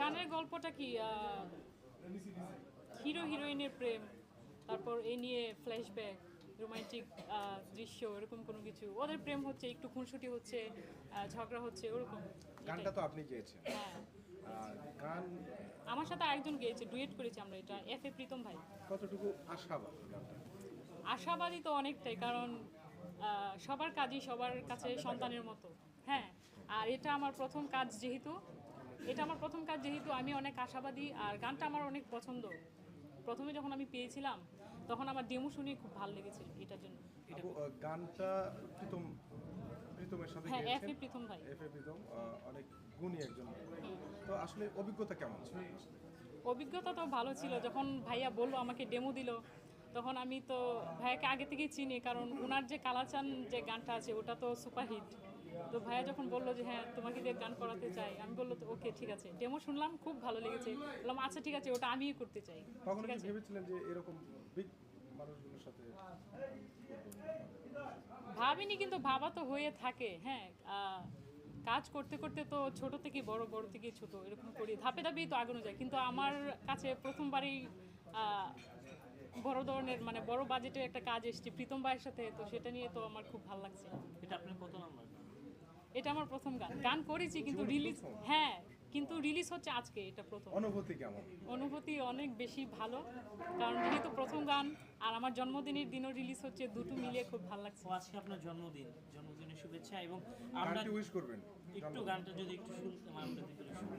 গানের গল্পটা কি হিরো হিরোইনের প্রেম, তারপর এই নিয়ে ফ্ল্যাশব্যাক, রোমান্টিক দৃশ্য, এরকম কোনো কিছু। ওদের প্রেম হচ্ছে, একটু খুনসুটি হচ্ছে, ঝগড়া হচ্ছে, ওরকম। গানটা তো আপনি গেয়েছেন। হ্যাঁ, গান আমার সাথে আরেকজন গেয়েছে, ডুয়েট করেছি আমরা, এটা এফ প্রীতম ভাই। কতটুকু আশাবাদী গানটা? আশাবাদী তো অনেকটাই, কারণ সবার কাজই সবার কাছে সন্তানের মতো। হ্যাঁ, আর এটা আমার প্রথম কাজ যেহেতু আমি অনেক আশাবাদী, আর গানটা আমার অনেক পছন্দ। প্রথমে যখন আমি পেয়েছিলাম তখন আমার ডেমো শুনে খুব ভালো লেগেছিল, এটার জন্য। আপু, গানটা প্রীতমের সাথে হ্যাঁ, গেয়েছেন। প্রীতম ভাই। প্রীতম অনেক গুণী একজন। তো আসলে অভিজ্ঞতা কেমন ছিল? অভিজ্ঞতা তো ভালো ছিল। যখন ভাইয়া বললো, আমাকে ডেমো দিল, তখন আমি তো ভাইয়াকে আগে থেকেই চিনি, কারণ ওনার যে কালাচান যে গানটা আছে ওটা তো সুপারহিট। তো ভাইয়া যখন বললো যে হ্যাঁ তোমাকে দিয়ে গান করাতে চাই, আমি বললো তো ওকে ঠিক আছে। ডেমো শুনলাম, খুব ভালো লেগেছে, বললাম আচ্ছা ঠিক আছে, ওটা আমিই করতে চাই। কখনো ঠিক কি আছে, ভেবেছিলেন যে এরকম বিগ মানুষগুলোর সাথে? ভাবিনি, কিন্তু ভাবা তো হয়ে থাকে। হ্যাঁ, কাজ করতে করতে তো ছোট থেকে বড়, বড় থেকে ছোট, এরকম করি, ধাপে ধাপেই তো আগানো যায়। কিন্তু আমার কাছে প্রথমবারই বড় ধরনের, মানে বড় বাজেটের একটা কাজ এসেছে প্রীতম ভাইয়ের সাথে, তো সেটা নিয়ে তো আমার খুব ভালো লাগছে। এটা আপনার কত নাম্বার? এটা আমার প্রথম গান। গান করেছি কিন্তু জীবনে রিলিজ, প্রথম? হ্যাঁ, কিন্তু রিলিজ হচ্ছে আজকে, এটা প্রথম। অনুভূতি কেমন? অনুভূতি অনেক বেশি ভালো, কারণ যেহেতু প্রথম গান আর আমার জন্মদিনের দিনও রিলিজ হচ্ছে, দুটো মিলিয়ে খুব ভালো লাগছে। ও আজকে আপনার জন্মদিনের শুভেচ্ছা, এবং আমরা গানটি উইশ করবেন। একটু গানটা যদি একটু শুনতাম আমরা দিতে শুনি।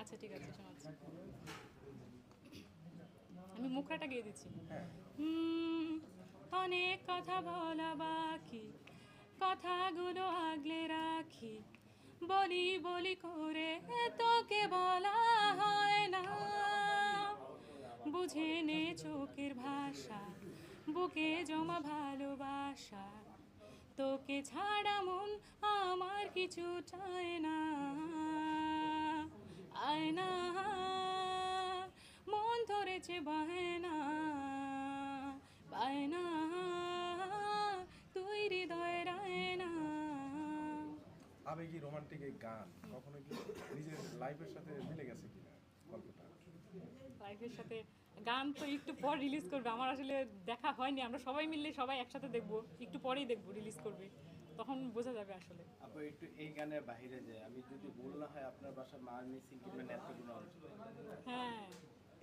আচ্ছা ঠিক আছে, শোনাচ্ছি। আমি মুখরাটা গিয়ে দিচ্ছি। হ্যাঁ। অনেক কথা বলা বাকি, কথাগুলো আগলে রাখি, বলি বলি করে তোকে বলা হয় না। বুঝে নে চোখের ভাষা, বুকে জমা ভালোবাসা, তোকে ছাড়া মন আমার কিছু চায় না। আয়না মন ধরেছে বায়না, বায়না তুই হৃদয়ের আয়না। আবেগী রোমান্টিক এই গান কখনো কি নিজের লাইফের সাথে মিলে গেছে কিনা গল্পটা? লাইফের সাথে গান তো একটু পর রিলিজ করবে, আমার আসলে দেখা হয়নি। আমরা সবাই মিললে সবাই একসাথে দেখবো, একটু পরেই দেখবো, রিলিজ করবে, তখন বোঝা যাবে আসলে। আপু একটু এই গানের বাইরে যে আমি যদি ভুল না হয় আপনার বাসা ময়মনসিং কিংবা নেত্রকোনা অঞ্চলে, হ্যাঁ,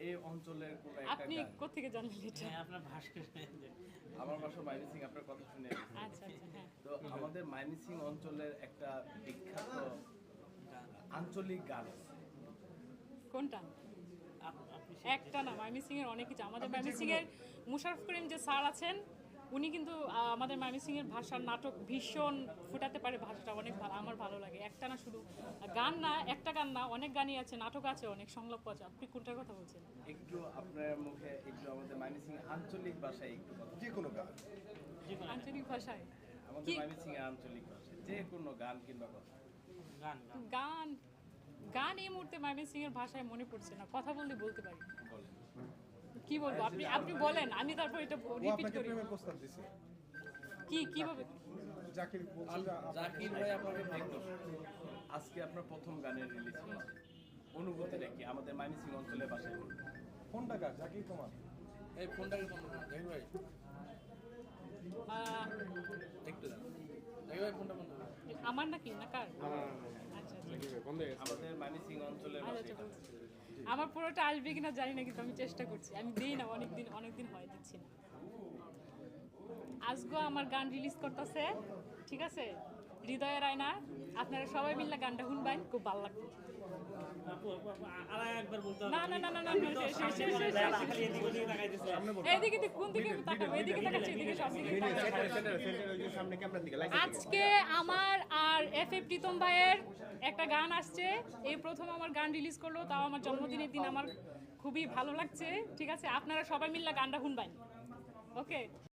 এই অঞ্চলের কোনো একটা আপনি গান। কোত্থেকে জানলেন এটা? হ্যাঁ, আপনার ভাস্কর আমার বাসা ময়মনসিং, আপনার কথা শুনে এসেছি। আচ্ছা আচ্ছা, হ্যাঁ। তো আমাদের ময়মনসিং অঞ্চলের একটা বিখ্যাত আঞ্চলিক গান আছে। কোনটা? আপনি একটা না, ময়মনসিং এর অনেক কিছু। আমাদের ময়মনসিং এর মুশারফ করিম যে স্যার আছেন, উনি কিন্তু আমাদের ময়মনসিং এর ভাষার নাটক ভীষণ ফুটাতে পারে, ভাষাটা অনেক ভালো, আমার ভালো লাগে। একটা না, শুধু গান না, একটা গান না, অনেক গানই আছে, নাটক আছে, অনেক সংলাপ আছে। আপনি কোনটার কথা বলছেন? একটু আপনার মুখে একটু আমাদের ময়মনসিং আঞ্চলিক ভাষায় একটু কথা। যে কোনো গান। আঞ্চলিক ভাষায় আমাদের কি ময়মনসিং এর আঞ্চলিক ভাষায় যে কোনো গান কিংবা কথা। গান গান? গান এই মুহূর্তে ময়মনসিং এর ভাষায় মনে পড়ছে না, কথা বলতে বলতে পারি। বলেন। কি বলবো, আপনি আপনি বলেন, আমি তারপর এটা ও রিপিট আপনাকে করি। প্রেমের প্রস্তাব দিছে। কিভাবে? জাকির বলছে যে জাকির ভাই আপনাকে একটু আজকে আপনার প্রথম গানের রিলিজ হয়েছে, অনুভূতিটা কি আমাদের ময়মনসিং অঞ্চলের ভাষায় বলুন। ফোনটা কার? জাকির তোমার? এই ফোনটাকে বন্ধ করুন জাকির ভাই, আহ, একটু দাও জাকির ভাই, ফোনটা বন্ধ করুন। আমার নাকি না কার? আচ্ছা আচ্ছা, আমাদের ময়মনসিং অঞ্চলের আচ্ছা, ভাষায় আচ্ছা, বলছি। আমার পুরোটা আসবে কিনা জানি না, কিন্তু আমি চেষ্টা করছি। আমি দিই না, অনেকদিন হয় দিচ্ছি না। আজগো আমার গান রিলিজ করতেছে, ঠিক আছে, হৃদয়ের আয়না। আপনারা সবাই মিলে গানটা শুনবেন, খুব ভালো লাগবে। আর একবার বলতে না না না না না, এইদিকে কোন দিকে তাকাবো? এইদিকে তাকাচ্ছি, এদিকে সব দিকে তাকাচ্ছি। আজকে আমার আর প্রীতম ভাইয়ের একটা গান আসছে, এই প্রথম আমার গান রিলিজ করলো, তাও আমার জন্মদিনের দিন। আমার খুবই ভালো লাগছে, ঠিক আছে। আপনারা সবাই মিলে গানটা শুনবেন, ওকে।